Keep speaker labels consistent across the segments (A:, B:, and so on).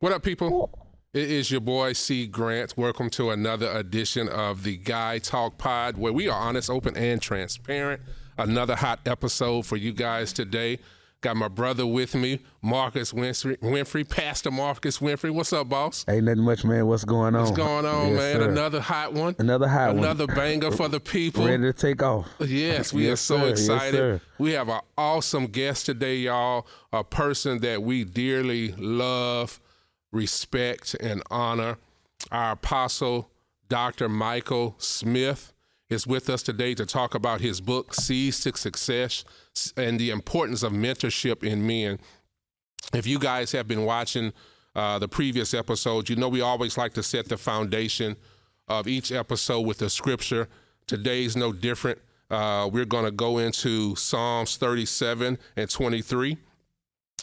A: What up, people? It is your boy, C. Grant. Welcome to another edition of the Guy Talk Pod, where we are honest, open, and transparent. Another hot episode for you guys today. Got my brother with me, Marcus Winfrey, Pastor Marcus Winfrey. What's up, boss?
B: Ain't nothing much, man. What's going on?
A: What's going on,
B: Yes,
A: man?
B: sir.
A: Another hot one.
B: Another
A: banger for the people.
B: Ready to take off.
A: Yes, we
B: Yes,
A: are so
B: sir. Yes,
A: excited.
B: sir.
A: We have an awesome guest today, y'all. A person that we dearly love, respect, and honor. Our apostle, Dr. Michael Smith, is with us today to talk about his book, Seeds to Success, and the importance of mentorship in men. If you guys have been watching the previous episodes, you know we always like to set the foundation of each episode with the scripture. Today's no different. We're going to go into Psalms 37 and 23,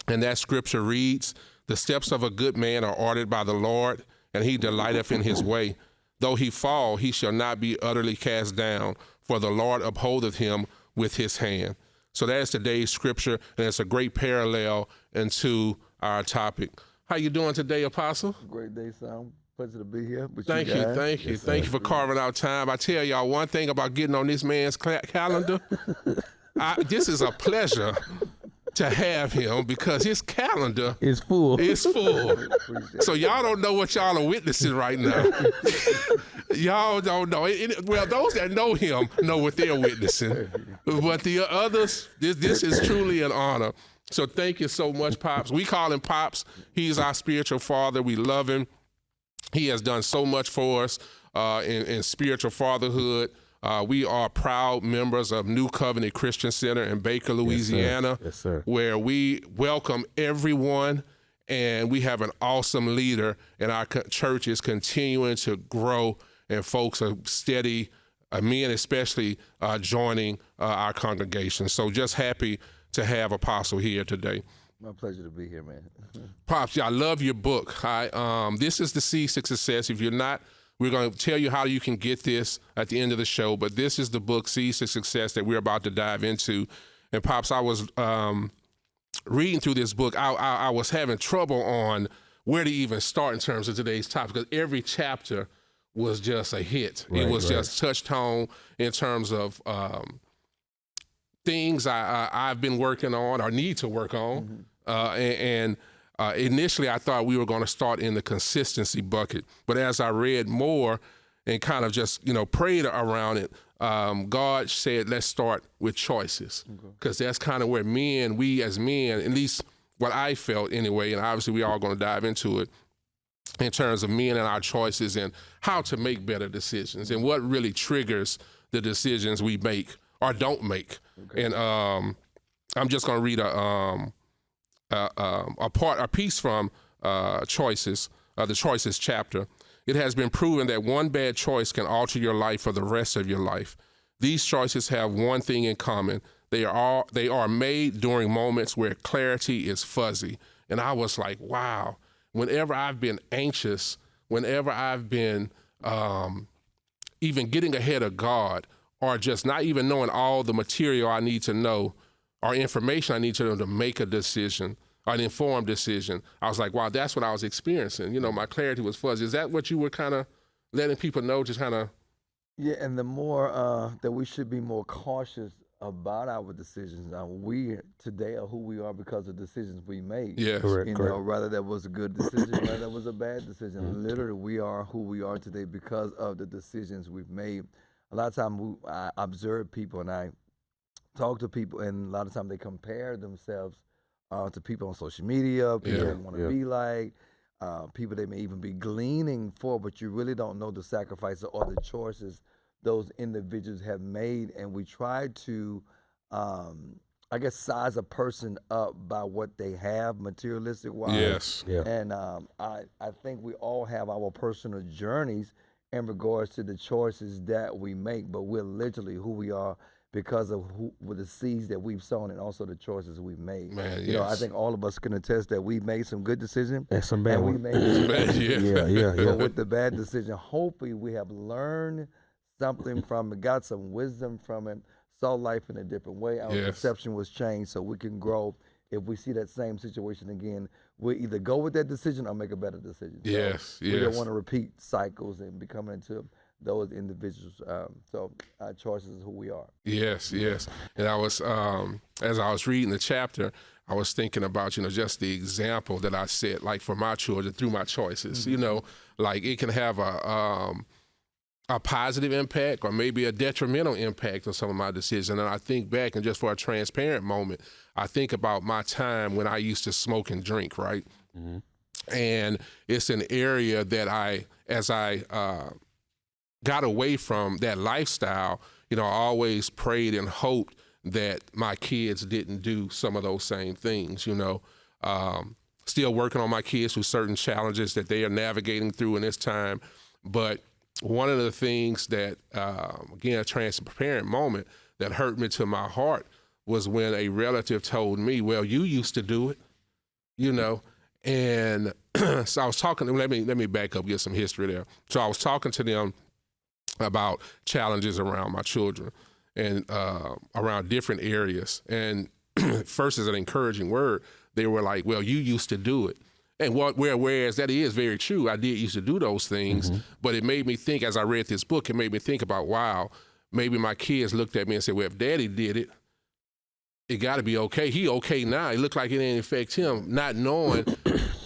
A: and that scripture reads, "The steps of a good man are ordered by the Lord, and he delighteth in his way. Though he fall, he shall not be utterly cast down, for the Lord upholdeth him with his hand." So that's today's scripture, and it's a great parallel into our topic. How you doing today, Apostle?
B: Great day, son. Pleasure to be here with
A: Thank
B: you
A: you,
B: guys.
A: thank you.
B: Yes,
A: Thank you
B: sir.
A: for carving out time. I tell y'all one thing about getting on this man's calendar. This is a pleasure to have him because his calendar
B: It's full.
A: is full.
B: Appreciate
A: So y'all don't know what y'all are witnessing right now. Y'all don't know. Well, those that know him know what they're witnessing. But the others, this is truly an honor. So thank you so much, Pops. We call him Pops. He's our spiritual father. We love him. He has done so much for us in spiritual fatherhood. We are proud members of New Covenant Christian Center in Baker, Louisiana,
B: Yes, sir.
A: where we welcome everyone, and we have an awesome leader, and our church is continuing to grow, and folks are steady, men especially, joining our congregation. So just happy to have Apostle here today.
B: My pleasure to be here, man.
A: Pops, I love your book. This is the Seeds to Success. If you're not, we're going to tell you how you can get this at the end of the show, but this is the book, Seeds to Success, that we're about to dive into. And Pops, I was reading through this book. I was having trouble on where to even start in terms of today's topic, because every chapter was just a hit. It was just touched home in terms of things I've been working on or need to work on. Initially, I thought we were going to start in the consistency bucket. But as I read more and kind of just, prayed around it, God said, let's start with choices. Because that's kind of where we as men, at least what I felt anyway, and obviously we all going to dive into it, in terms of men and our choices and how to make better decisions and what really triggers the decisions we make or don't make. And I'm just going to read a piece from Choices, the Choices chapter. "It has been proven that one bad choice can alter your life for the rest of your life. These choices have one thing in common. They are made during moments where clarity is fuzzy." And I was like, wow. Whenever I've been anxious, whenever I've been even getting ahead of God, or just not even knowing all the material I need to know or information I need to know to make a decision, or an informed decision, I was like, wow, that's what I was experiencing. My clarity was fuzzy. Is that what you were kind of letting people know, just kind of?
B: Yeah, and the more that we should be more cautious about our decisions. We today are who we are because of decisions we made.
A: Yes.
B: Correct. Whether that was a good decision, whether that was a bad decision. Literally, we are who we are today because of the decisions we've made. A lot of times I observe people and I talk to people, and a lot of times they compare themselves to people on social media, people they want to be like, people they may even be gleaning for, but you really don't know the sacrifices or the choices those individuals have made. And we try to, size a person up by what they have materialistic wise.
A: Yes.
B: Yeah. And I think we all have our personal journeys in regards to the choices that we make, but we're literally who we are because of with the seeds that we've sown and also the choices we've made.
A: Man,
B: you know, I think all of us can attest that we've made some good decisions
C: and some bad ones.
B: But with the bad decision, hopefully we have learned something from it, got some wisdom from it, saw life in a different way. Our perception was changed so we can grow. If we see that same situation again, we either go with that decision or make a better decision.
A: Yes,
B: We don't
A: yes.
B: want to repeat cycles and become into those individuals. So our choices is who we are.
A: Yes, yes. And I was, as I was reading the chapter, I was thinking about, just the example that I set, like for my children through my choices, like it can have a positive impact or maybe a detrimental impact on some of my decisions. And I think back, and just for a transparent moment, I think about my time when I used to smoke and drink, right? Mm-hmm. And it's an area that as I got away from that lifestyle, I always prayed and hoped that my kids didn't do some of those same things, Still working on my kids through certain challenges that they are navigating through in this time. But one of the things that, again, a transparent moment that hurt me to my heart was when a relative told me, well, you used to do it, and so I was talking, let me back up, get some history there. So I was talking to them about challenges around my children and around different areas. And first, as an encouraging word, they were like, well, you used to do it. And whereas that is very true, I did used to do those things, but it made me think, as I read this book, it made me think about, wow, maybe my kids looked at me and said, well, if daddy did it, it got to be okay. He okay now. It looked like it didn't affect him, not knowing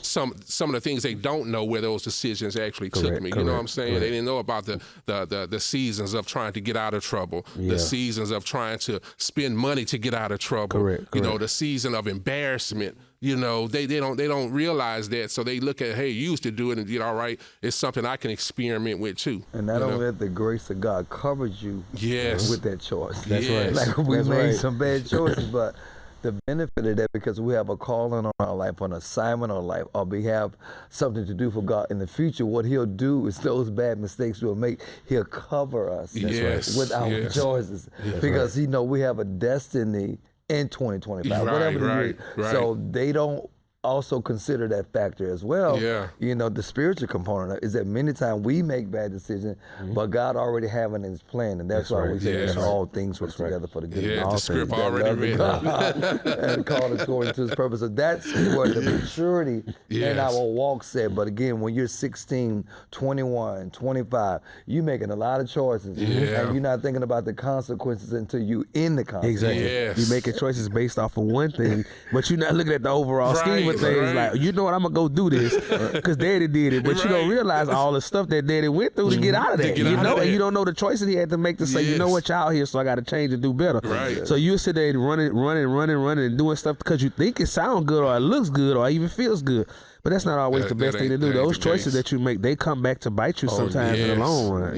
A: some of the things they don't know where those decisions actually took me. You know what I'm saying? They didn't know about the seasons of trying to get out of trouble, the seasons of trying to spend money to get out of trouble. The season of embarrassment. They don't realize that, so they look at, hey, you used to do it and did all right. It's something I can experiment with too.
B: And not only that, the grace of God covers you with that choice.
A: That's right.
B: Like we made some bad choices, but the benefit of that, because we have a calling on our life, an assignment on our life, or we have something to do for God in the future, what he'll do is those bad mistakes we'll make, he'll cover us with our choices. Because he know we have a destiny in 2025, whatever the year. So they don't also consider that factor as well. The spiritual component of it is that many times we make bad decisions, but God already having his plan, and that's why we say that all things work together for the good.
A: The script already written.
B: And called according to his purpose. So that's where the maturity in our walk said. But again, when you're 16, 21, 25, you're making a lot of choices, and you're not thinking about the consequences until you in the consequences.
C: Exactly. You're making choices based off of one thing, but you're not looking at the overall scheme of things. Like, you know what, I'm gonna go do this because daddy did it, but you don't realize all the stuff that daddy went through to get out of that. And you don't know the choices he had to make to say, you know what, y'all here, so I got to change and do better. So you sit there running and doing stuff because you think it sounds good or it looks good or even feels good. But that's not always the best thing to do. Those choices that you make, they come back to bite you sometimes in the long run.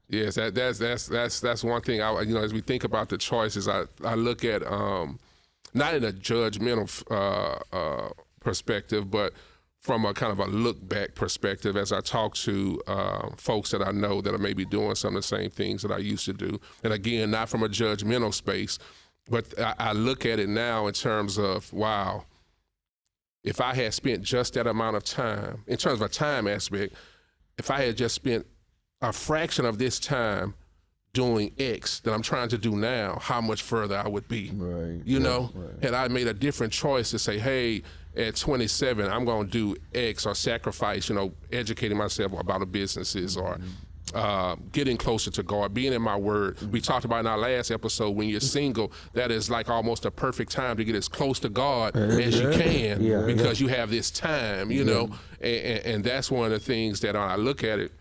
A: Yes, that's one thing. As we think about the choices, I look at not in a judgmental perspective, but from a kind of a look back perspective, as I talk to folks that I know that are maybe doing some of the same things that I used to do. And again, not from a judgmental space, but I look at it now in terms of, wow, if I had spent just that amount of time, in terms of a time aspect, if I had just spent a fraction of this time doing X that I'm trying to do now, how much further I would be. Had I made a different choice to say, hey, at 27, I'm going to do X or sacrifice, educating myself about the businesses or getting closer to God, being in my word. We talked about in our last episode, when you're single, that is like almost a perfect time to get as close to God as you can because you have this time, and that's one of the things that when I look at it,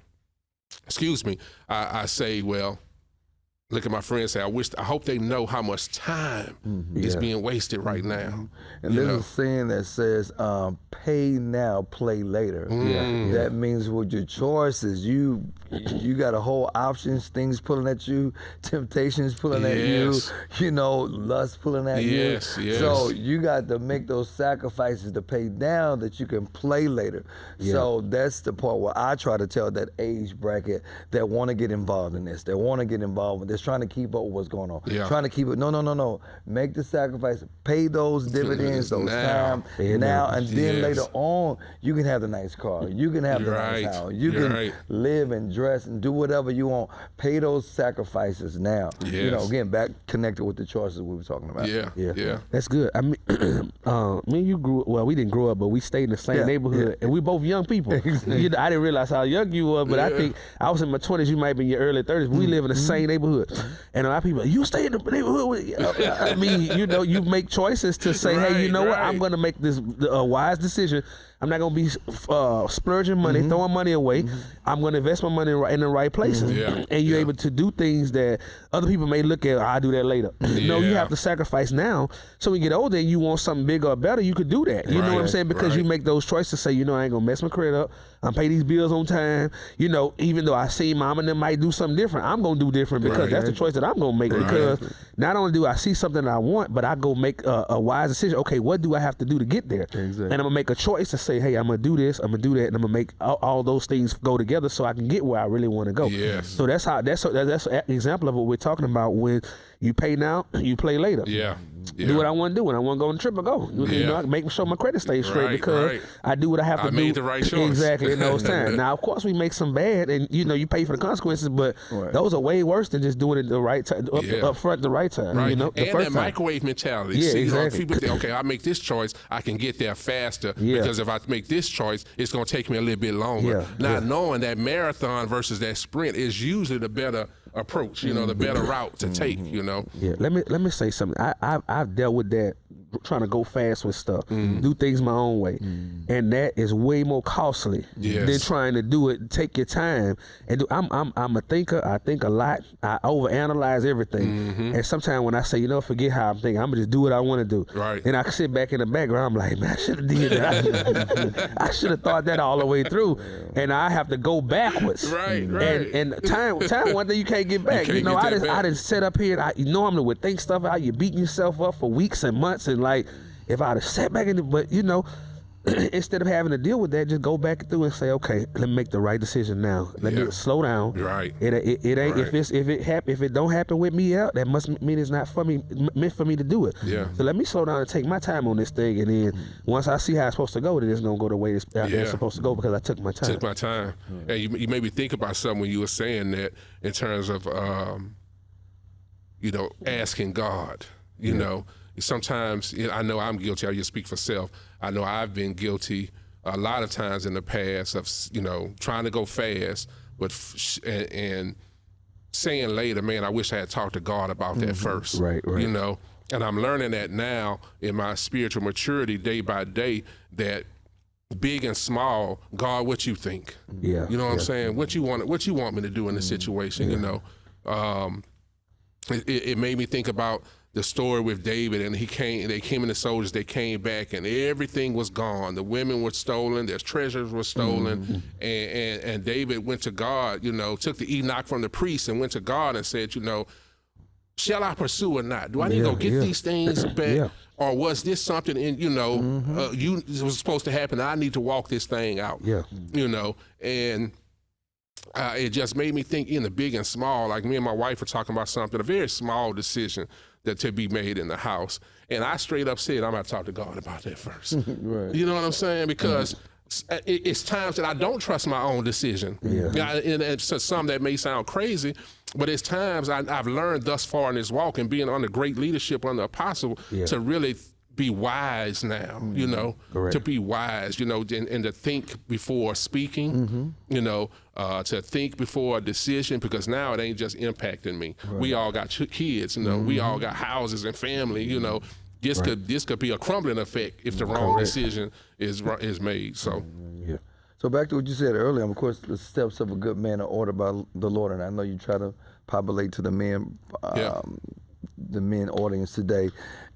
A: I say, well, look at my friends say, I hope they know how much time is being wasted right now.
B: And there's a saying that says, pay now, play later. That means with your choices, you got a whole options, things pulling at you, temptations pulling at you, lust pulling at you. So you got to make those sacrifices to pay now that you can play later. So that's the part where I try to tell that age bracket that want to get involved in this, that want to get involved with that's trying to keep up with what's going on.
A: Yeah.
B: Trying to keep it. No. Make the sacrifice. Pay those dividends, those time now, and then later on, you can have the nice car. You can have the nice house. You can live and dress and do whatever you want. Pay those sacrifices now.
A: Yes.
B: You know, again, back connected with the choices we were talking about.
A: Yeah.
C: That's good. I mean, me and you we didn't grow up, but we stayed in the same neighborhood, and we both young people. You know, I didn't realize how young you were, but I think I was in my 20s. You might be in your early 30s. We live in the same neighborhood, and a lot of people, you stay in the neighborhood with. I mean, you know, you make choices to say, hey, you know what? I'm going to make this wise decision. I'm not going to be splurging money, throwing money away. I'm going to invest my money in the right places. And you're able to do things that other people may look at, I'll do that later. No, you have to sacrifice now. So when you get older and you want something bigger or better, you could do that. You know what I'm saying? Because you make those choices, say, you know, I ain't going to mess my credit up. I'm pay these bills on time. You know, even though I see mom and them might do something different, I'm going to do different because that's the choice that I'm going to make. Because not only do I see something that I want, but I go make a wise decision. Okay, what do I have to do to get there? And I'm going to make a choice to say, hey, I'm going to do this, I'm going to do that, and I'm going to make all those things go together so I can get where I really want to go. So that's an example of what we're talking about. When you pay now, you play later. Do what I want to do. When I want to go on the trip, I go. You know, I make sure my credit stays straight because I do what I have to do. I made the right choice. Exactly, in those times. Now, of course, we make some bad, and, you know, you pay for the consequences, but those are way worse than just doing it the right time, up front the right time. You know, the first time.
A: Microwave mentality. See, exactly. People think, okay, I make this choice, I can get there faster because if I make this choice, it's going to take me a little bit longer. Not knowing that marathon versus that sprint is usually the better approach, you know, the better route to take, you know.
C: Let me say something. I've dealt with that, trying to go fast with stuff, do things my own way, and that is way more costly than trying to do it. Take your time and do. I'm a thinker. I think a lot. I overanalyze everything, and sometimes when I say, you know, forget how I'm thinking, I'm gonna just do what I want to do. And I can sit back in the background. I'm like, man, I should have did that. I should have thought that all the way through, and I have to go backwards. And time one thing you can't get back. You know, I just set up here. And I normally would think stuff out. You're beating yourself up for weeks and months, and like, if I'd have sat back in it, but you know, instead of having to deal with that, just go back through and say, okay, let me make the right decision now. Let me slow down. It ain't if it don't happen with me out, that must mean it's not for me, meant for me to do it. So let me slow down and take my time on this thing, and then once I see how it's supposed to go, then it's gonna go the way it's supposed to go because I took my time.
A: And you made me think about something when you were saying that in terms of you know, asking God. You know, sometimes, you know, I know I'm guilty. I just speak for self. I know I've been guilty a lot of times in the past of, you know, trying to go fast, but and saying later, man, I wish I had talked to God about that first. You know, and I'm learning that now in my spiritual maturity day by day, that big and small, God, what you think? You know what I'm saying? What you want me to do in this situation? You know, it made me think about the story with David, and they came in the soldiers, they came back, and everything was gone. The women were stolen, their treasures were stolen, and David went to God, you know, took the Enoch from the priest and went to God and said, you know, shall I pursue or not? Do I need to go get these things back? Or was this something in, you know, it was supposed to happen, I need to walk this thing out, you know, and it just made me think in the big and small. Like me and my wife were talking about something, a very small decision that to be made in the house. And I straight up said, I'm going to talk to God about that first. You know what I'm saying? Because it's times that I don't trust my own decision. And so some that may sound crazy, but it's times I've learned thus far in this walk and being under great leadership under Apostle to really be wise now, you know, to be wise, you know, and to think before speaking, you know, to think before a decision, because now it ain't just impacting me. We all got kids, you know, we all got houses and family, you know. This could be a crumbling effect if the wrong decision is made. So
B: So back to what you said earlier, of course, the steps of a good man are ordered by the Lord, and I know you try to populate to the men audience today,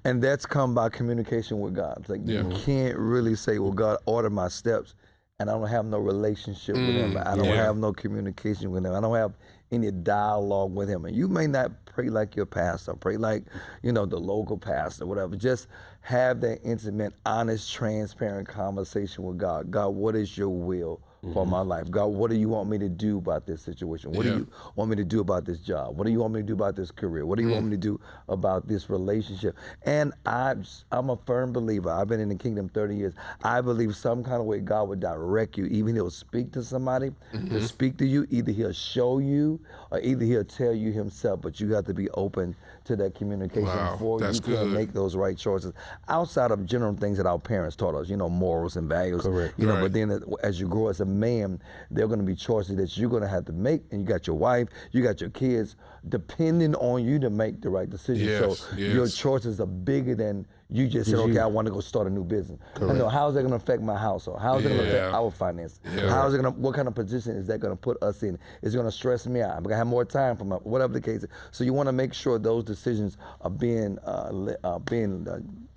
B: and that's come by communication with God. It's like you can't really say, well, God ordered my steps, and I don't have no relationship with him. I don't have no communication with him. I don't have any dialogue with him. And you may not pray like your pastor, pray like, you know, the local pastor, whatever. Just have that intimate, honest, transparent conversation with God. God, what is your will for my life. God, what do you want me to do about this situation? What do you want me to do about this job? What do you want me to do about this career? What do you want me to do about this relationship? And I'm a firm believer. I've been in the kingdom 30 years. I believe some kind of way God would direct you. Even he'll speak to somebody to speak to you. Either he'll show you or either he'll tell you himself, but you have to be open to that communication before you can make those right choices. Outside of general things that our parents taught us, morals and values.
C: Correct.
B: You know, but then as you grow as a man, there are going to be choices that you're going to have to make, and you got your wife, you got your kids, depending on you to make the right decision. Your choices are bigger than you just said, okay, I want to go start a new business. I know, how's that going to affect my household? How's it going to affect our finances? How's it going to, what kind of position is that going to put us in? Is it going to stress me out? I'm going to have more time for my, whatever the case is. So you want to make sure those decisions are being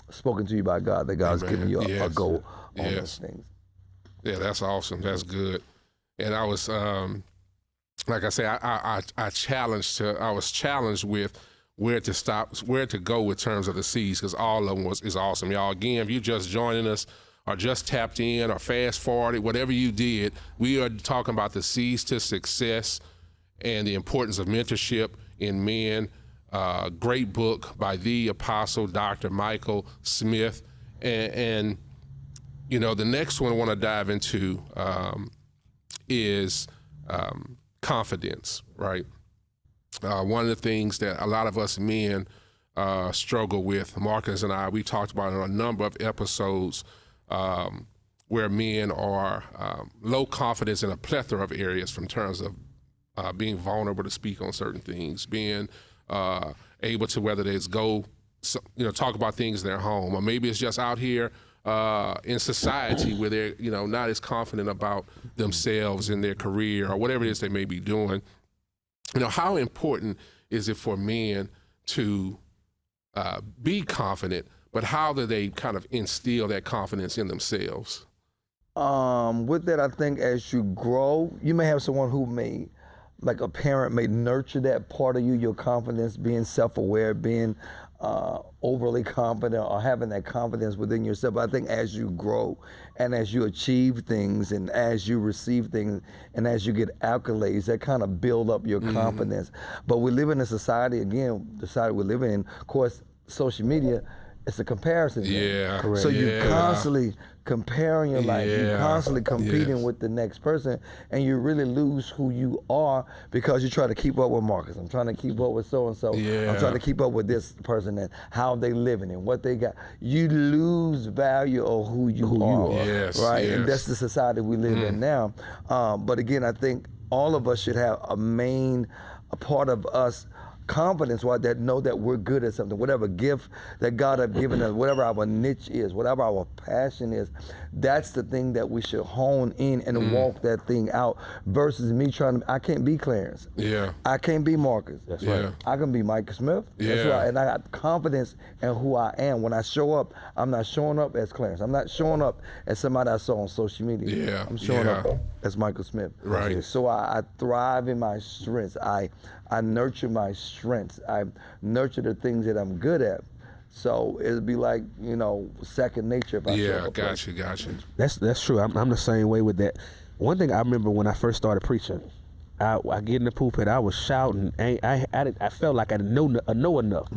B: spoken to you by God, that God's giving you a goal on those things.
A: Yeah, that's awesome. That's good. And I was, like I say, I was challenged with where to stop, where to go with terms of the C's, because all of them is awesome. Y'all, again, if you just joining us or just tapped in or fast forwarded, whatever you did, we are talking about the C's to success and the importance of mentorship in men. Great book by the Apostle Dr. Michael Smith. And you know, the next one I want to dive into is confidence, right? One of the things that a lot of us men struggle with, Marcus and I, we talked about in a number of episodes where men are low confidence in a plethora of areas, from terms of being vulnerable to speak on certain things, being able to, whether it's talk about things in their home, or maybe it's just out here in society where they're not as confident about themselves in their career or whatever it is they may be doing. How important is it for men to be confident, but how do they kind of instill that confidence in themselves?
B: With that, I think as you grow, you may have someone who may, like a parent, may nurture that part of you, your confidence, being self-aware, being overly confident, or having that confidence within yourself. But I think as you grow and as you achieve things and as you receive things and as you get accolades, that kind of build up your confidence. But we live in a society, again, the society we're living in, of course, social media, it's a comparison thing.
A: Yeah. Correct.
B: So you're constantly comparing your life. You're constantly competing with the next person, and you really lose who you are because you try to keep up with Marcus. I'm trying to keep up with so-and-so. I'm trying to keep up with this person and how they living and what they got. You lose value of who you are, right? And that's the society we live in now. But again, I think all of us should have a part of us, confidence, right, that know that we're good at something, whatever gift that God has given us, whatever our niche is, whatever our passion is, that's the thing that we should hone in and walk that thing out, versus me I can't be Clarence. I can't be Marcus. That's right. I can be Michael Smith. That's right. And I got confidence in who I am. When I show up, I'm not showing up as Clarence. I'm not showing up as somebody I saw on social media. I'm showing up as Michael Smith.
A: Right.
B: So I thrive in my strengths. I nurture my strengths. I nurture the things that I'm good at. So it'd be like, second nature if I show up.
A: Gotcha.
C: That's true. I'm the same way with that. One thing I remember when I first started preaching, I get in the pulpit, I was shouting. I felt like I didn't know enough.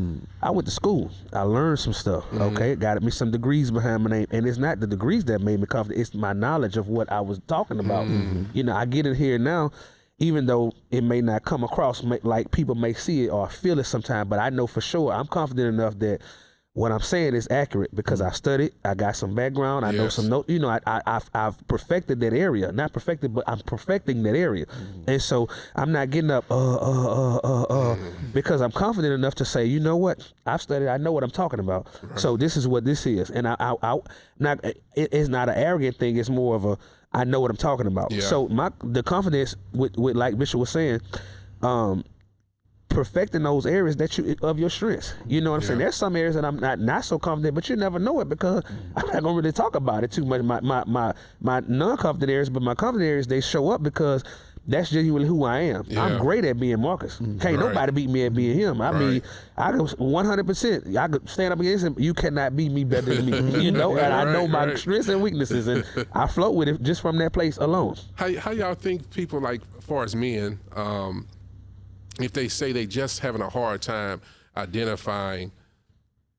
C: I went to school. I learned some stuff. Okay, got me some degrees behind my name, and it's not the degrees that made me confident. It's my knowledge of what I was talking about. I get it here now. Even though it may not come across like people may see it or feel it sometimes, but I know for sure I'm confident enough that what I'm saying is accurate because I studied, I got some background, I know some notes. I've perfected that area. Not perfected, but I'm perfecting that area. And so I'm not getting up, because I'm confident enough to say, you know what? I've studied, I know what I'm talking about. Right. So this is what this is. And it's not an arrogant thing, it's more of I know what I'm talking about. So the confidence with like Bishop was saying, perfecting those areas of your strengths. You know what I'm saying? There's some areas that I'm not so confident, but you never know it because I'm not gonna really talk about it too much. My non-confident areas, but my confident areas, they show up because that's genuinely who I am.
A: Yeah.
C: I'm great at being Marcus. Can't nobody beat me at being him. I mean, I could 100%. I could stand up against him. You cannot beat me better than me. You know, and I know my strengths and weaknesses, and I float with it just from that place alone.
A: How y'all think people, like, as far as men, if they say they just having a hard time identifying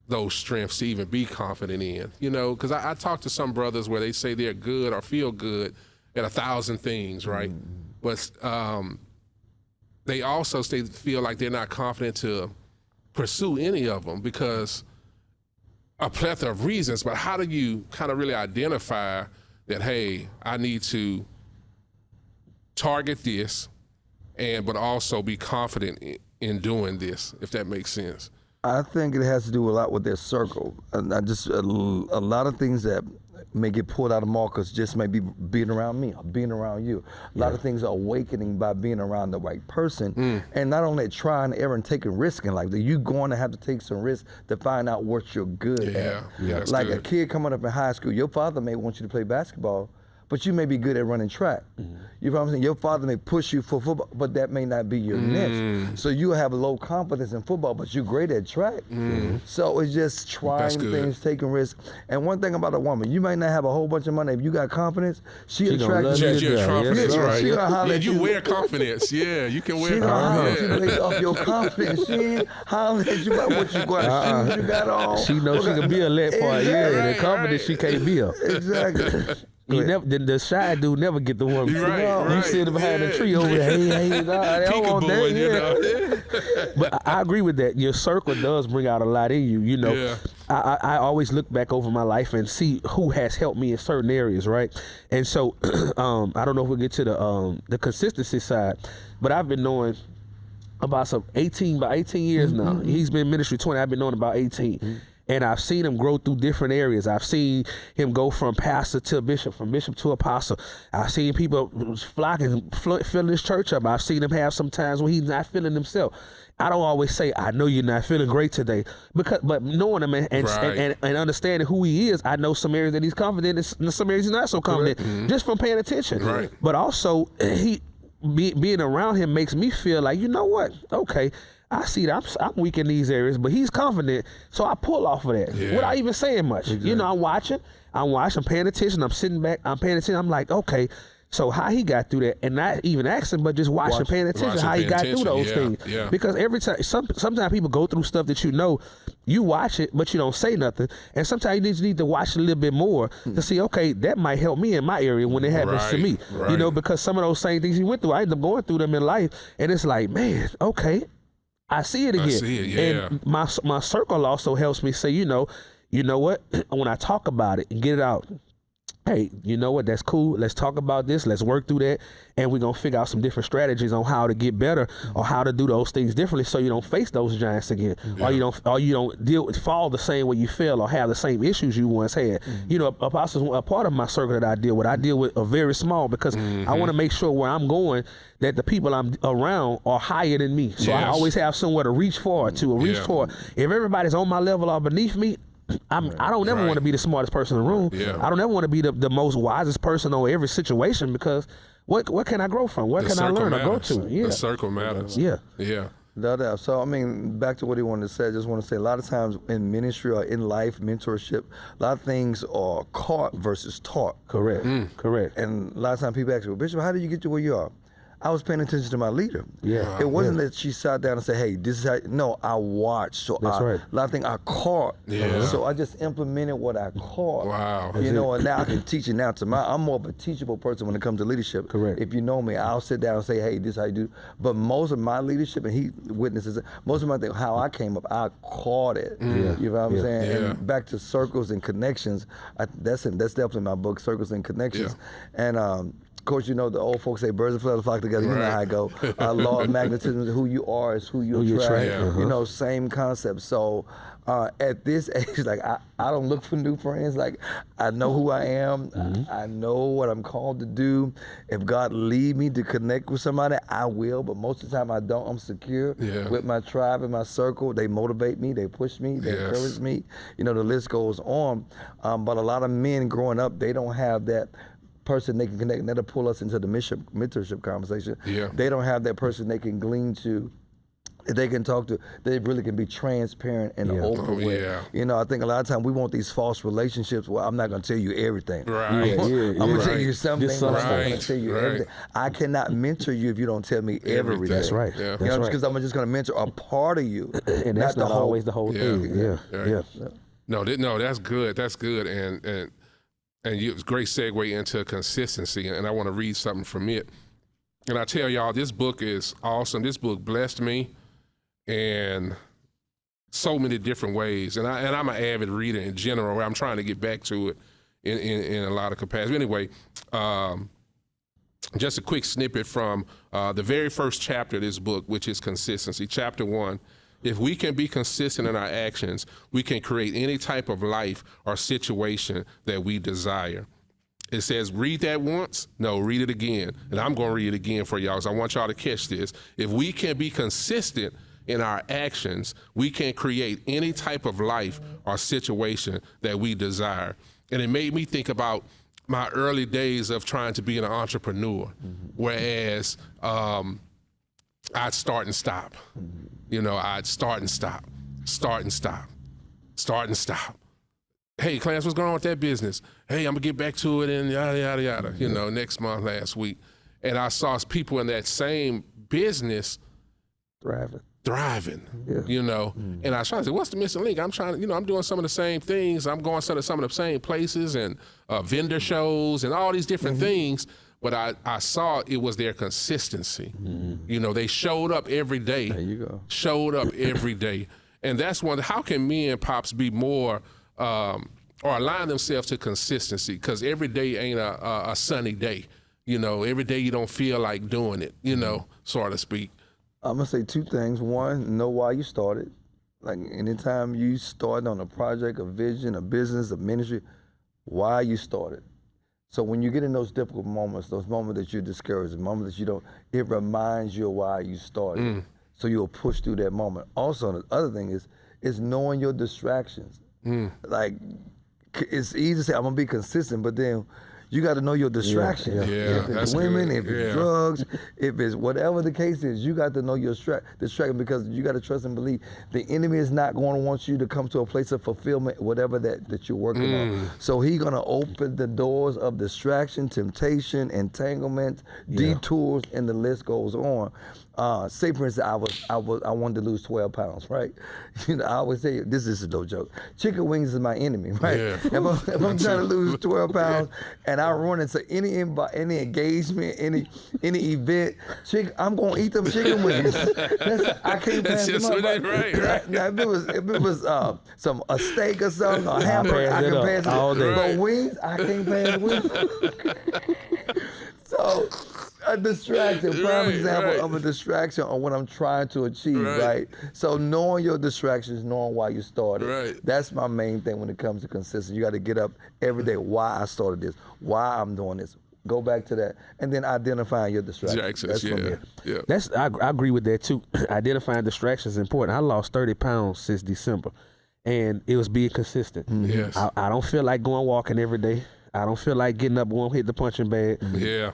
A: those strengths to even be confident in, you know, because I talk to some brothers where they say they're good or feel good at 1,000 things, right? But they also feel like they're not confident to pursue any of them because a plethora of reasons. But how do you kind of really identify that, hey, I need to target this, but also be confident in doing this, if that makes sense?
B: I think it has to do a lot with their circle. And I just a lot of things that may get pulled out of Marcus just may be being around me or being around you. A lot of things are awakening by being around the right person. And not only trying, error, and taking risk in life, that you're going to have to take some risk to find out what you're good at.
A: That's
B: like
A: good.
B: a kid coming up in high school, your father may want you to play basketball, but you may be good at running track. You know what I'm saying? Your father may push you for football, but that may not be your niche. So you have low confidence in football, but you're great at track. So it's just trying things, taking risks. And one thing about a woman, you might not have a whole bunch of money. If you got confidence, she attracts you.
A: Your confidence, right?
B: She gonna holler at
A: you wear confidence. Yeah, you can wear
B: She gonna holler at
A: confidence.
B: you based off your confidence. She ain't hollering at you about what you got, shoes you got on.
C: She knows she can be a let for a year, and the confidence she can't be a.
B: Exactly.
C: You never, the shy dude never get the one.
A: Right.
C: You sit behind the tree over there. Hey, I don't want that.
A: Peekaboo, you know?
C: But I agree with that. Your circle does bring out a lot in you. You know, I always look back over my life and see who has helped me in certain areas, right? And so, I don't know if we'll get to the consistency side, but I've been knowing about about 18 years now. He's been in ministry 20. I've been knowing about 18. And I've seen him grow through different areas. I've seen him go from pastor to bishop, from bishop to apostle. I've seen people flocking, filling his church up. I've seen him have some times when he's not feeling himself. I don't always say, I know you're not feeling great today, but knowing him and understanding who he is, I know some areas that he's confident and some areas he's not so confident, just from paying attention.
A: Right.
C: But also, being around him makes me feel like, you know what? Okay, I see that I'm weak in these areas, but he's confident, so I pull off of that without even saying much. Exactly. You know, I'm watching, I'm paying attention, I'm sitting back, I'm paying attention. I'm like, okay, so how he got through that, and not even asking, but just paying attention how he got through those things. Yeah. Because every time, sometimes people go through stuff that you watch it, but you don't say nothing. And sometimes you just need to watch a little bit more to see, okay, that might help me in my area when it happens to me. Right. You know, because some of those same things he went through, I ended up going through them in life, and it's like, man, okay, I see it again.
A: I see it,
C: And my circle also helps me say, you know what? When I talk about it and get it out, hey, you know what? That's cool. Let's talk about this. Let's work through that. And we're going to figure out some different strategies on how to get better or how to do those things differently so you don't face those giants again. Or you don't fall the same way you fell or have the same issues you once had. You know, apostles, a part of my circle that I deal with are very small because I want to make sure where I'm going that the people I'm around are higher than me. So I always have somewhere to reach forward to or reach toward. If everybody's on my level or beneath me, I don't ever want to be the smartest person in the room. I don't ever want to be the most wisest person on every situation because what can I grow from? What can I learn or grow to?
A: The circle matters.
C: Yeah.
B: No doubt. So, I mean, back to what he wanted to say, I just want to say a lot of times in ministry or in life, mentorship, a lot of things are caught versus taught.
C: Correct. Correct.
B: And a lot of times people ask me, Bishop, how did you get to where you are? I was paying attention to my leader.
C: Yeah.
B: It wasn't that she sat down and said, hey, this is how, no, I watched. So
C: That's right.
B: A lot of things I caught. So I just implemented what I caught.
A: Wow.
B: You know, and now I can teach it now I'm more of a teachable person when it comes to leadership.
C: Correct.
B: If you know me, I'll sit down and say, hey, this is how you do. But most of my leadership, and he witnesses it, most of my thing, how I came up, I caught it. You know what I'm saying? And back to circles and connections, that's definitely my book, Circles and Connections. And of course, you know, the old folks say birds of a feather flock together. You know how I go. Law of magnetism, who you are is who you attract. You know, same concept. So at this age, like I don't look for new friends. Like I know who I am. I know what I'm called to do. If God lead me to connect with somebody, I will. But most of the time I don't. I'm secure with my tribe and my circle. They motivate me. They push me. They encourage me. You know, the list goes on. But a lot of men growing up, they don't have that person they can connect, and that'll pull us into the mentorship conversation.
A: Yeah.
B: They don't have that person they can glean to, they can talk to, they really can be transparent and open with.
A: Yeah.
B: You know, I think a lot of times we want these false relationships where I'm not going to tell you everything.
A: Right.
B: I'm going to tell you something, but I'm not going
A: Right.
B: to tell you everything. I cannot mentor you if you don't tell me everything.
C: That's right.
A: Yeah.
B: You know, because I'm just going to mentor a part of you,
C: And that's not always the whole thing. Yeah.
A: No, that's good. That's good. And it's a great segue into consistency. And I want to read something from it. And I tell y'all, this book is awesome. This book blessed me in so many different ways. And I'm an avid reader in general. I'm trying to get back to it in a lot of capacities. Anyway, just a quick snippet from the very first chapter of this book, which is consistency. Chapter 1. If we can be consistent in our actions, we can create any type of life or situation that we desire. It says, read that once? No, read it again. And I'm going to read it again for y'all, because I want y'all to catch this. If we can be consistent in our actions, we can create any type of life or situation that we desire. And it made me think about my early days of trying to be an entrepreneur, whereas I'd start and stop. You know, I'd start and stop, start and stop, start and stop. Hey, Clarence, what's going on with that business? Hey, I'm going to get back to it and yada, yada, yada, you know, next month, last week. And I saw people in that same business thriving, you know. And I was trying to say, what's the missing link? I'm trying to, you know, I'm doing some of the same things. I'm going to some of the same places and vendor shows and all these different things. But I saw it was their consistency. You know, they showed up every day.
B: There you go.
A: Showed up every day. And that's one, how can me and Pops be more, or align themselves to consistency? Because every day ain't a sunny day. You know, every day you don't feel like doing it, you know, so to speak.
B: I'm going to say two things. One, know why you started. Like anytime you start on a project, a vision, a business, a ministry, why you started. So when you get in those difficult moments, those moments that you're discouraged, the moments that you don't, it reminds you of why you started. So you'll push through that moment. Also, the other thing is knowing your distractions. Like, it's easy to say, I'm going to be consistent, but then you got to know your distractions. If it's women, if it's drugs, if it's whatever the case is, you got to know your distraction, because you got to trust and believe the enemy is not going to want you to come to a place of fulfillment, whatever that you're working on. So he's going to open the doors of distraction, temptation, entanglement, detours, and the list goes on. Say for instance, I wanted to lose 12 pounds, right? You know, I always say, this is no joke. Chicken wings is my enemy, right? If I'm trying to lose 12 pounds and I run into any engagement, any event, I'm gonna eat them chicken wings. I can't pass them up. Right. Now, if it was a steak or something, a hamburger, I can pass it all day. But wings, I can't pass wings. So. A distraction, prime example of a distraction on what I'm trying to achieve, right? So knowing your distractions, knowing why you started, that's my main thing when it comes to consistency. You got to get up every day, why I started this, why I'm doing this. Go back to that, and then identifying your distractions. That's from me.
C: That's I agree with that too. Identifying distractions is important. I lost 30 pounds since December, and it was being consistent.
A: Yes.
C: I don't feel like going walking every day. I don't feel like getting up, won't hit the punching bag.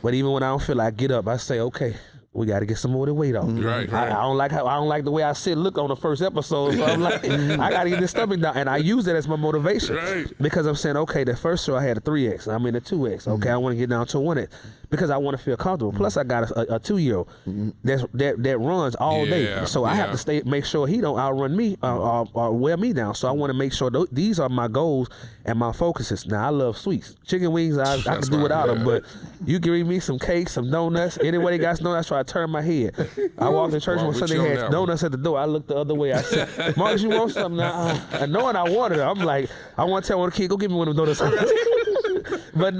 C: But even when I don't feel like get up, I say, okay, we got to get some more of the weight off. I don't like the way I look on the first episode. So I'm like, I got to get this stomach down, and I use that as my motivation because I'm saying, okay, the first show I had a 3X, I'm in a 2X. Okay, I want to get down to a 1X because I want to feel comfortable. Plus, I got a 2-year-old that runs all day, so I have to make sure he don't outrun me or wear me down. So I want to make sure these are my goals and my focuses. Now I love sweets, chicken wings. I can do without them, but you give me some cakes, some donuts. Anyway, they got some donuts, so I turn my head. I walked to church one Sunday, had donuts at the door. I looked the other way. I said, Marcus, you want something now? And knowing I wanted it, I'm like, I want to tell one of the kids, go get me one of them donuts. But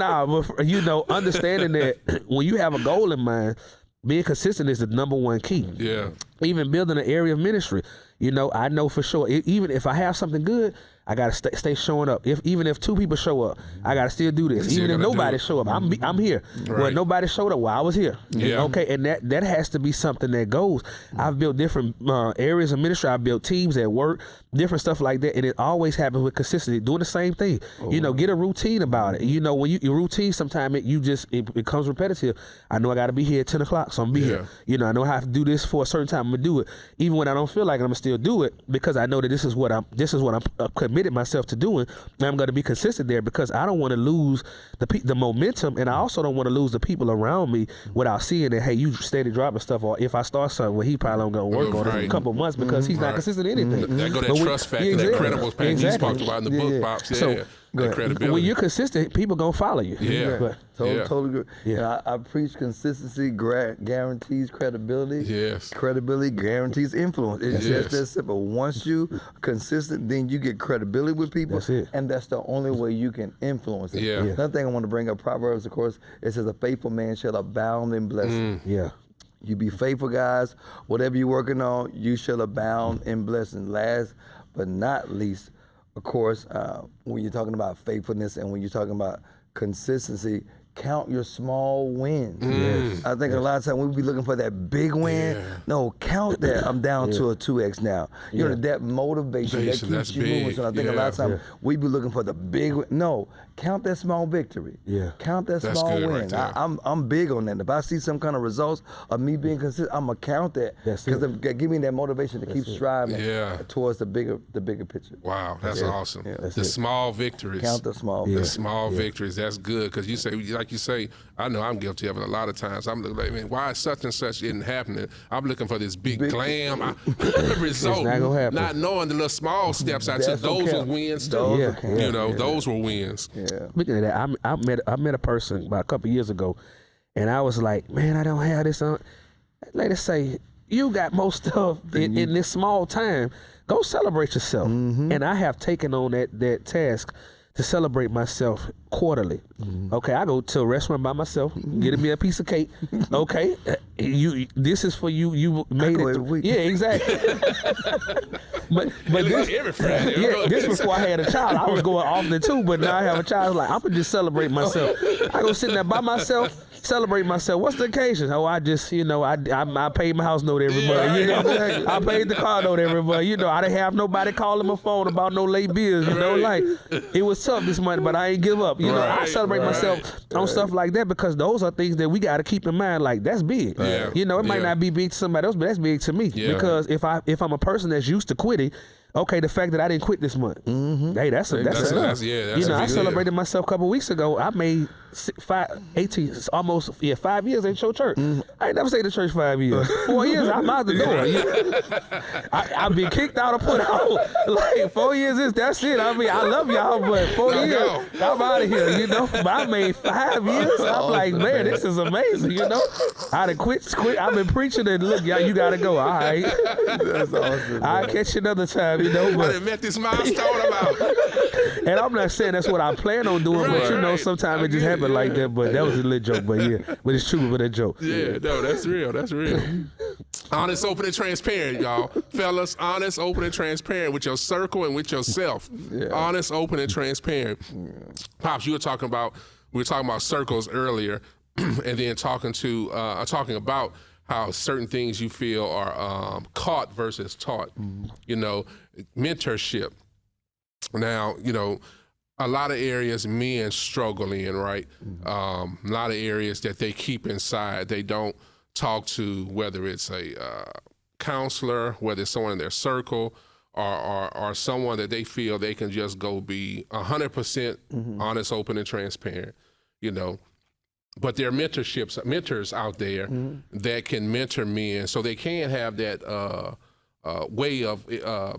C: you know, understanding that when you have a goal in mind, being consistent is the number one key. Even building an area of ministry. You know, I know for sure, even if I have something good, I gotta stay showing up. Even if 2 people show up, I gotta still do this. Even if nobody show up, I'm here. Well, nobody showed up. Well, I was here.
A: Yeah.
C: Okay, and that has to be something that goes. I've built different areas of ministry. I've built teams at work, different stuff like that, and it always happens with consistency. Doing the same thing. Get a routine about it. When your routine, sometimes it becomes repetitive. I know I got to be here at 10 o'clock, so I'm gonna be here. I know I have to do this for a certain time. I'm gonna do it, even when I don't feel like it, I'm gonna still do it because I know that this is what I'm committed myself to doing. And I'm gonna be consistent there because I don't want to lose the momentum, and I also don't want to lose the people around me without seeing that. Hey, you steady dropping stuff, or if I start something, well, he probably don't gonna work on it in a couple of months because he's not consistent in anything.
A: That go that trust factor, that credible factor you talked about in the book, Pops.
C: So,
A: that credibility.
C: When you're consistent, people gonna follow you.
A: Yeah.
B: Totally good. Yeah. I preach consistency guarantees credibility.
A: Yes.
B: Credibility guarantees influence. It's just that simple. Once you consistent, then you get credibility with people.
C: That's it.
B: And that's the only way you can influence it.
A: Yeah.
B: Another thing I want to bring up, Proverbs, of course, it says a faithful man shall abound in blessing.
C: Yeah.
B: You be faithful, guys. Whatever you're working on, you shall abound in blessing. Last but not least, of course, when you're talking about faithfulness and when you're talking about consistency, count your small wins. I think a lot of times we be looking for that big win. No, count that. I'm down to a 2x now. That motivation that keeps you moving. So I think a lot of times we be looking for the big win. No, count that small victory. Count that
A: That's
B: small
A: good
B: win.
A: right
B: I'm big on that. If I see some kind of results of me being consistent, I'm gonna count that because it give me that motivation to keep striving towards the bigger picture.
A: Wow, that's awesome. The small victories.
B: Count the small.
A: The small victories. That's good because you say, like you say, I know I'm guilty of it a lot of times. I'm looking like, man, why such and such isn't happening? I'm looking for this big glam result,
C: not gonna happen.
A: Not knowing the little small steps I took. Those were wins too. Those were wins.
C: Speaking of that, I met a person about a couple years ago, and I was like, man, I don't have this on. Lady say, you got most stuff in this small time. Go celebrate yourself. And I have taken on that task to celebrate myself quarterly. Okay, I go to a restaurant by myself, get me a piece of cake. Okay, this is for you. You made it. Yeah, exactly. but this before I had a child. I was going often too, but now I have a child. Like, I'm gonna just celebrate myself. I go sit there by myself, celebrate myself. What's the occasion? Oh, I just, I paid my house note every month. I paid the car note every month. I didn't have nobody calling my phone about no late bills. Like, it was tough this month, but I ain't give up. I celebrate myself on stuff like that because those are things that we got to keep in mind. Like, that's big. It might not be big to somebody else, but that's big to me because if I'm a person that's used to quitting. Okay, the fact that I didn't quit this month, hey, that's enough. I celebrated myself a couple weeks ago. I made 5 years in your church. I ain't never stayed in church 5 years. 4 years, I'm out the door. I've been kicked out or put out. Like, 4 years that's it. I mean, I love y'all, but 4 years, I'm out of here. But I made 5 years. I'm like, man, this is amazing. I done quit. I've been preaching and look, y'all, you gotta go. All right,
B: that's awesome.
C: I'll catch you another time.
A: I done met this milestone about.
C: And I'm not saying that's what I plan on doing, but sometimes it just happens like that. But that was a little joke, but it's true with a joke.
A: Yeah, no, that's real. That's real. Honest, open, and transparent, y'all. Fellas, honest, open, and transparent with your circle and with yourself. Honest, open, and transparent. Pops, we were talking about circles earlier, and then talking about how certain things you feel are caught versus taught. Mentorship. Now, a lot of areas men struggle in, right? A lot of areas that they keep inside. They don't talk to, whether it's a counselor, whether it's someone in their circle, or someone that they feel they can just go be 100% honest, open, and transparent, But there are mentors out there that can mentor men, so they can have that way of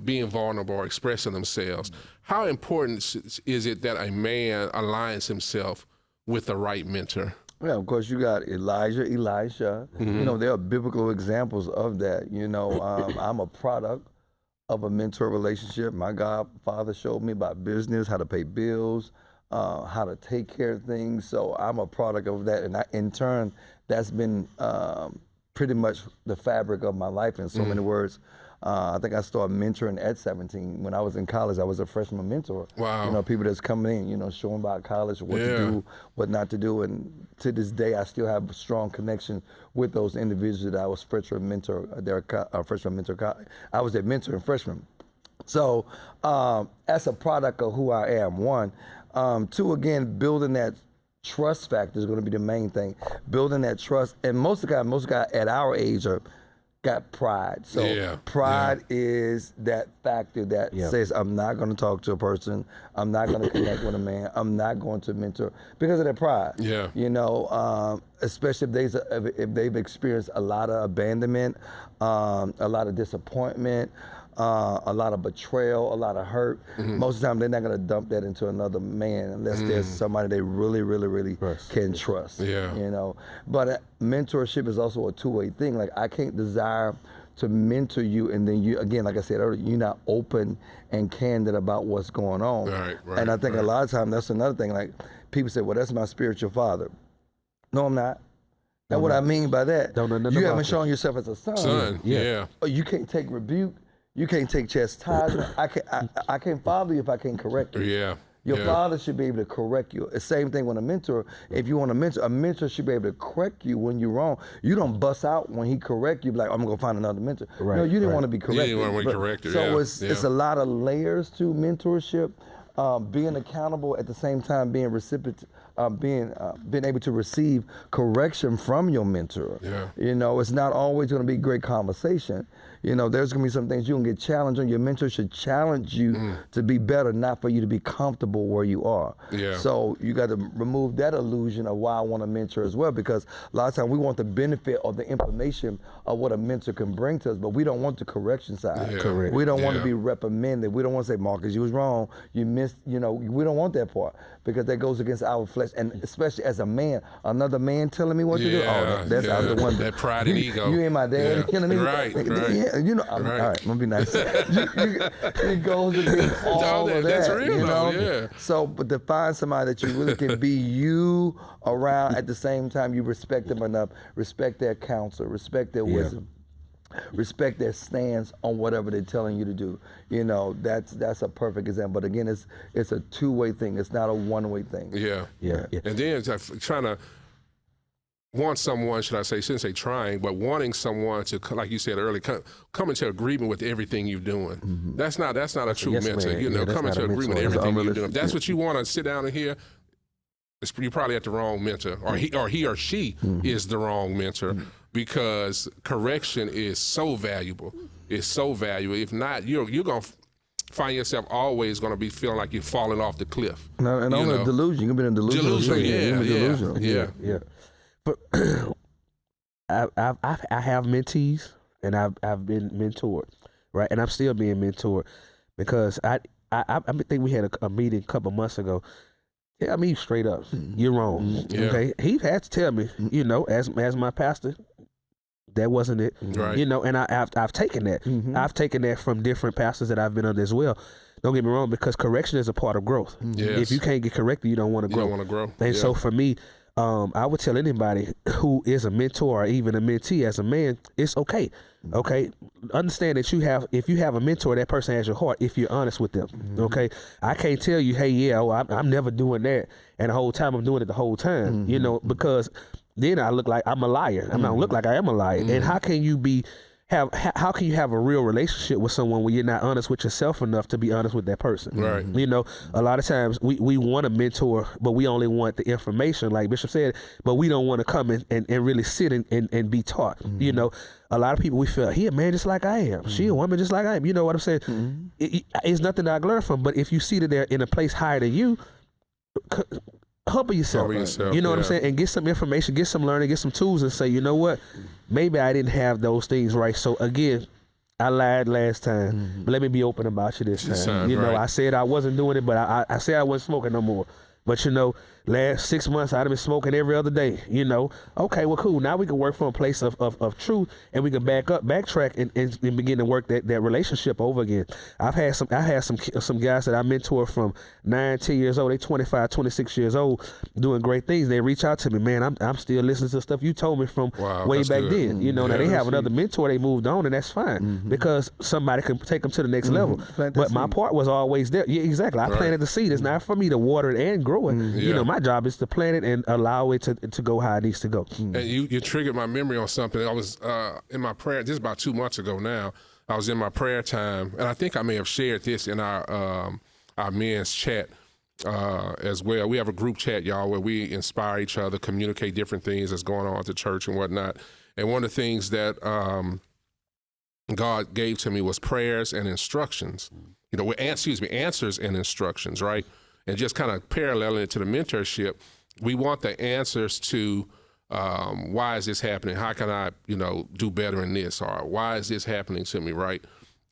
A: being vulnerable or expressing themselves. How important is it that a man aligns himself with the right mentor?
B: Yeah, of course, you got Elijah, Elisha. There are biblical examples of that. I'm a product of a mentor relationship. My godfather showed me about business, how to pay bills, how to take care of things. So I'm a product of that. And in turn, that's been pretty much the fabric of my life in so many words. I think I started mentoring at 17. When I was in college, I was a freshman mentor.
A: Wow.
B: You know, people that's coming in, showing about college, what to do, what not to do. And to this day, I still have a strong connection with those individuals that I was freshman mentor. Freshman mentor. I was their mentor and freshman. So as a product of who I am, one. Two, again, building that trust factor is going to be the main thing. Building that trust. And most guys at our age got pride. So pride is that factor that says, I'm not going to talk to a person. I'm not going to connect with a man. I'm not going to mentor because of their pride.
A: Yeah.
B: Especially if they've experienced a lot of abandonment, a lot of disappointment, a lot of betrayal, a lot of hurt. Most of the time, they're not going to dump that into another man unless there's somebody they really, really, really can trust.
A: Yeah.
B: But mentorship is also a two-way thing. Like, I can't desire to mentor you, and then you, again, like I said earlier, you're not open and candid about what's going on.
A: Right,
B: and I think a lot of times that's another thing. Like, people say, well, that's my spiritual father. No, I'm not. That's what I mean by that. You haven't shown yourself as a son.
A: Yeah.
B: You can't take rebuke. You can't take chastisement. I can't father you if I can't correct you.
A: Yeah.
B: Your father should be able to correct you. The same thing with a mentor. If you want a mentor should be able to correct you when you're wrong. You don't bust out when he correct you, be like, I'm going to go find another mentor.
C: Right,
B: no, you didn't want to be corrected.
A: You didn't want to be corrected,
B: So it's a lot of layers to mentorship. Being accountable at the same time, being recipient, being able to receive correction from your mentor.
A: Yeah.
B: It's not always going to be great conversation. There's going to be some things you're going to get challenged on. Your mentor should challenge you to be better, not for you to be comfortable where you are.
A: Yeah.
B: So you got to remove that illusion of why I want a mentor as well, because a lot of times we want the benefit or the information of what a mentor can bring to us, but we don't want the correction side.
A: Yeah. Correct.
B: We don't want to be reprimanded. We don't want to say, Marcus, you was wrong. You missed, we don't want that part because that goes against our flesh. And especially as a man, another man telling me what to do, that's out the one.
A: That pride and ego.
B: You ain't my dad. You know what I mean?
A: Right.
B: All right, I'm gonna be nice. It goes against all of that.
A: That's real, though,
B: So, but to find somebody that you really can be you around at the same time, you respect them enough, respect their counsel, respect their wisdom, respect their stance on whatever they're telling you to do. That's a perfect example. But again, it's a two-way thing. It's not a one-way thing.
A: Yeah. And then trying to want someone, shouldn't say trying, but wanting someone to, like you said earlier, come into agreement with everything you're doing. That's not a true mentor. Come into agreement with everything you're doing. If that's what you want to sit down and hear, you're probably at the wrong mentor, or he or she is the wrong mentor, because correction is so valuable. It's so valuable. If not, you're going to find yourself always going to be feeling like you're falling off the cliff.
B: And on a delusion. You can be in a delusion.
A: Yeah.
C: But I have mentees and I've been mentored, right? And I'm still being mentored because I think we had a meeting a couple months ago. Tell me straight up, you're wrong. Okay, he had to tell me, as my pastor, that wasn't it.
A: Right.
C: And I've taken that. I've taken that from different pastors that I've been under as well. Don't get me wrong, because correction is a part of growth.
A: Yes.
C: If you can't get corrected, you don't want to grow.
A: You don't want to grow.
C: And so for me, I would tell anybody who is a mentor or even a mentee as a man, it's okay. Okay, understand that if you have a mentor, that person has your heart if you're honest with them. Okay, I can't tell you, hey, I'm never doing that, and the whole time I'm doing it the whole time. Because then I look like I'm a liar. I don't look like I am a liar. And how can you how can you have a real relationship with someone when you're not honest with yourself enough to be honest with that person?
A: Right.
C: A lot of times we want a mentor, but we only want the information, like Bishop said, but we don't want to come and really sit and be taught. A lot of people, we feel, he a man just like I am. She a woman just like I am. You know what I'm saying? It's nothing that I learn from, but if you see that they're in a place higher than you, humble yourself. You know what I'm saying? And get some information, get some learning, get some tools, and say, you know what? Maybe I didn't have those things right. So again, I lied last time, but let me be open about you this time. I said I wasn't doing it, but I said I wasn't smoking no more. But last 6 months I've been smoking every other day. You know, okay, well, cool. Now we can work from a place of truth, and we can backtrack, and begin to work that relationship over again. I had some guys that I mentor from 9, 10 years old. They 25, 26 years old, doing great things. They reach out to me, man. I'm still listening to stuff you told me from way back then. You know, now they have another mentor. They moved on, and that's fine because somebody can take them to the next level. But my part was always there. Yeah, exactly. I planted the seed. It's not for me to water it and grow it. You know, my job is to plant it and allow it to go how it needs to go.
A: And you triggered my memory on something. I was in my prayer. This is about 2 months ago now. I was in my prayer time, and I think I may have shared this in our men's chat as well. We have a group chat, y'all, where we inspire each other, communicate different things that's going on at the church and whatnot. And one of the things that God gave to me was prayers and instructions. You know, answers and instructions, right? And just kind of paralleling it to the mentorship, we want the answers to why is this happening? How can I, do better in this? Or why is this happening to me, right?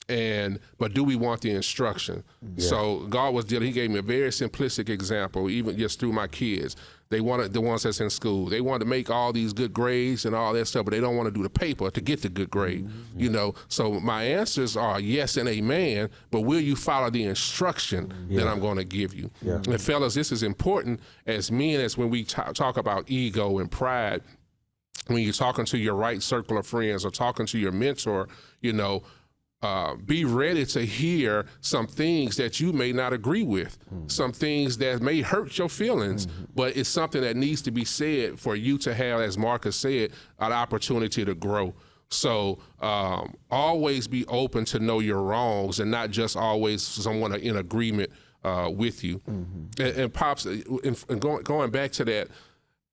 A: But do we want the instruction? Yeah. So God he gave me a very simplistic example, even just through my kids. They wanted, the ones that's in school, they wanted to make all these good grades and all that stuff, but they don't want to do the paper to get the good grade, So my answers are yes and amen, but will you follow the instruction that I'm going to give you? Yeah. And fellas, this is important as men, as when we talk about ego and pride, when you're talking to your right circle of friends or talking to your mentor, be ready to hear some things that you may not agree with, some things that may hurt your feelings, but it's something that needs to be said for you to have, as Marcus said, an opportunity to grow. So always be open to know your wrongs and not just always someone in agreement with you. And Pops, and going back to that,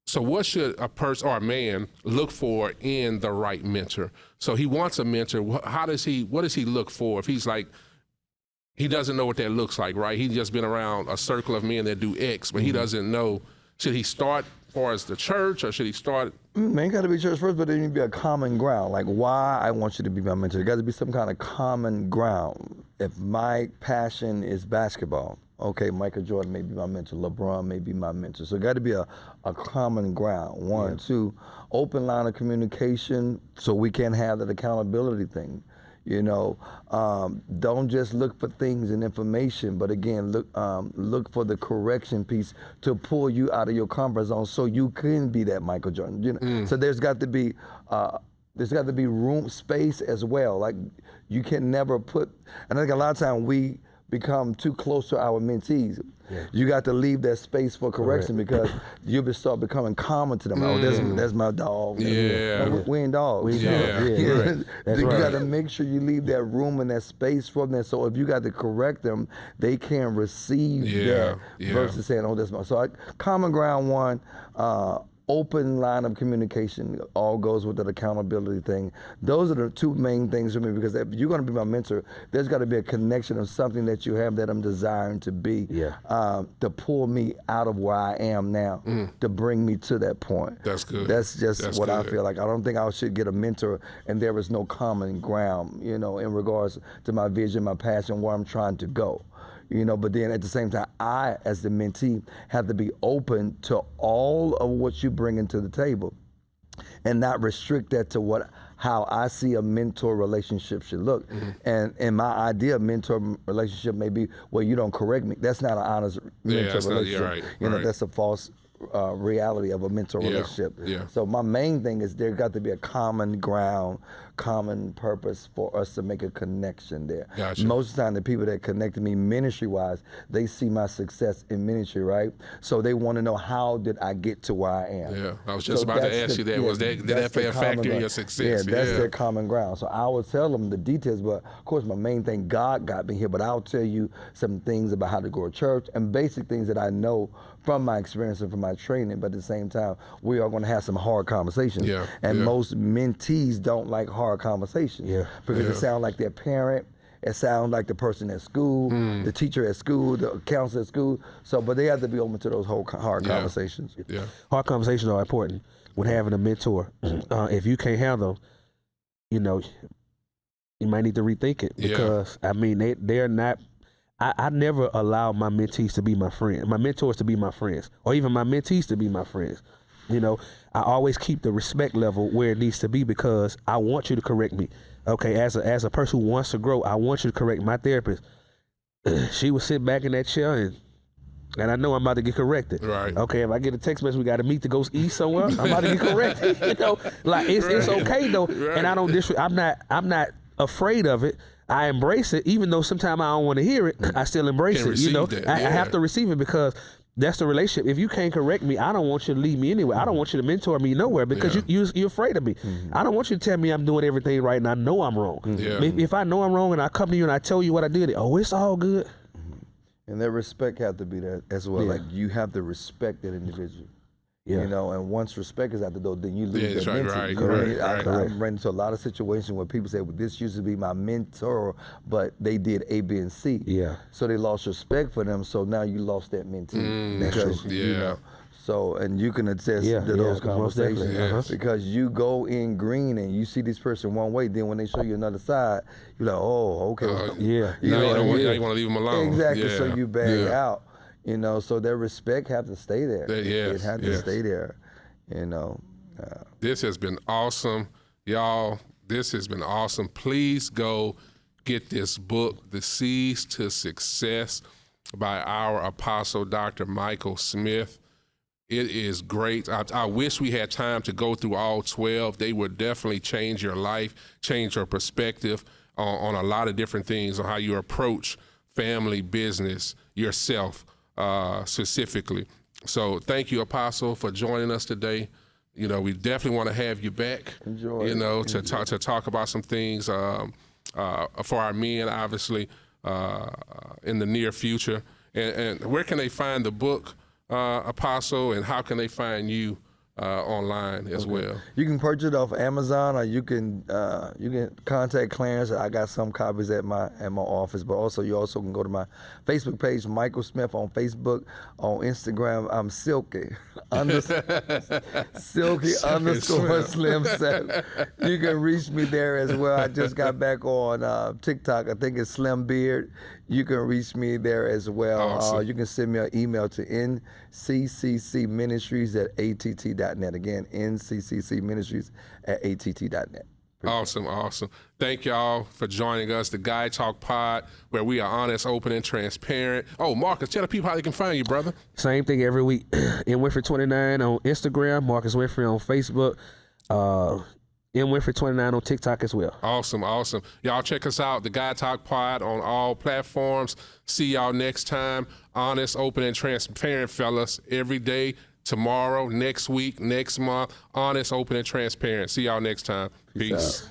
A: so what should a person or a man look for in the right mentor? So he wants a mentor. What does he look for? If he's like, he doesn't know what that looks like, right? He's just been around a circle of men that do X, but he doesn't know, should he start as far as the church or should he start?
B: Man, got to be church first, but there needs to be a common ground. Like, why I want you to be my mentor. There got to be some kind of common ground. If my passion is basketball, okay, Michael Jordan may be my mentor, LeBron may be my mentor. So it got to be a common ground. One, two, open line of communication so we can have that accountability thing. Don't just look for things and information, but again, look for the correction piece to pull you out of your comfort zone so you can be that Michael Jordan. So there's got to be room, space as well. Like, you can never put, and I think a lot of times we become too close to our mentees. Yeah. You got to leave that space for correction because you'll start becoming common to them. Oh, that's my dog.
A: Yeah.
B: We ain't dogs.
C: Yeah. That's
B: you
C: right.
B: got to make sure you leave that room and that space for them. So if you got to correct them, they can receive that versus saying, oh, that's my. So common ground one, open line of communication all goes with that accountability thing. Those are the two main things for me, because if you're going to be my mentor, there's got to be a connection of something that you have that I'm desiring to be, to pull me out of where I am now, to bring me to that point.
A: That's good.
B: That's just what I feel like. I don't think I should get a mentor and there is no common ground, in regards to my vision, my passion, where I'm trying to go. But then at the same time, I, as the mentee, have to be open to all of what you bring into the table and not restrict that to how I see a mentor relationship should look. And my idea of mentor relationship may be, well, you don't correct me. That's not an honest mentor relationship. That's a false reality of a mentor relationship.
A: Yeah.
B: So my main thing is there got to be a common ground, common purpose for us to make a connection there.
A: Gotcha.
B: Most of the time, the people that connect to me ministry-wise, they see my success in ministry, right? So they want to know, how did I get to where I am?
A: Yeah, I was just about to ask you that. Did that play a factor in your success?
B: Yeah, that's their common ground. So I will tell them the details, but of course my main thing, God got me here, but I'll tell you some things about how to grow a church and basic things that I know from my experience and from my training, but at the same time, we are going to have some hard conversations. And most mentees don't like hard conversations because it sounds like their parent, it sounds like the person at school, the teacher at school, the counselor at school. So, but they have to be open to those hard conversations.
C: Hard conversations are important when having a mentor. If you can't handle, you might need to rethink it because they're not. I never allow my mentees to be my friend, my mentors to be my friends, or even my mentees to be my friends. You know, I always keep the respect level where it needs to be because I want you to correct me. Okay, as a person who wants to grow, I want you to correct my therapist. She would sit back in that chair and I know I'm about to get corrected.
A: Right.
C: Okay, if I get a text message, we got to meet to go eat somewhere. I'm about to get corrected. You know, like it's okay though, and I don't I'm not afraid of it. I embrace it, even though sometimes I don't want to hear it. I still embrace it. You know, I have to receive it because that's the relationship. If you can't correct me, I don't want you to leave me anywhere. I don't want you to mentor me nowhere because you're afraid of me. I don't want you to tell me I'm doing everything right and I know I'm wrong. If I know I'm wrong and I come to you and I tell you what I did, it's all good.
B: And that respect have to be there as well. Like you have to respect that individual. You know, and once respect is out the door, then you lose that mentor. I've run into a lot of situations where people say, well, this used to be my mentor, but they did A, B, and C. Yeah. So they lost respect for them, so now you lost that mentee. Because, you know, so, and you can attest to those conversations because you go in green and you see this person one way, then when they show you another side, you're like, oh, okay.
A: You want to leave them alone.
B: Exactly, so you back out. You know, so their respect have to stay there. It has to stay there, you know.
A: This has been awesome. Y'all, this has been awesome. Please go get this book, The Seeds to Success by our apostle, Dr. Michael Smith. It is great. I wish we had time to go through all 12. They would definitely change your life, change your perspective on a lot of different things, on how you approach family, business, yourself. Specifically. So thank you, Apostle, for joining us today. You know, we definitely want to have you back. To talk about some things for our men, obviously, in the near future. And where can they find the book, Apostle, and how can they find you online as well?
B: You can purchase it off Amazon, or you can contact Clarence. I got some copies at my office, but also you also can go to my Facebook page, Michael Smith on Facebook. On Instagram, I'm Silky _Slim7. You can reach me there as well. I just got back on TikTok. I think it's Slim Beard. You can reach me there as well. Awesome. You can send me an email to nccministries@att.net. Again, nccministries@att.net.
A: Awesome. Thank y'all for joining us, the Guy Talk Pod, where we are honest, open, and transparent. Oh, Marcus, tell the people how they can find you, brother.
C: Same thing every week. M. Winfrey 29 on Instagram, Marcus Winfrey on Facebook, M. Winfrey 29 on TikTok as well.
A: Awesome. Y'all check us out, the Guy Talk Pod on all platforms. See y'all next time. Honest, open, and transparent, fellas. Every day, tomorrow, next week, next month. Honest, open, and transparent. See y'all next time. Peace.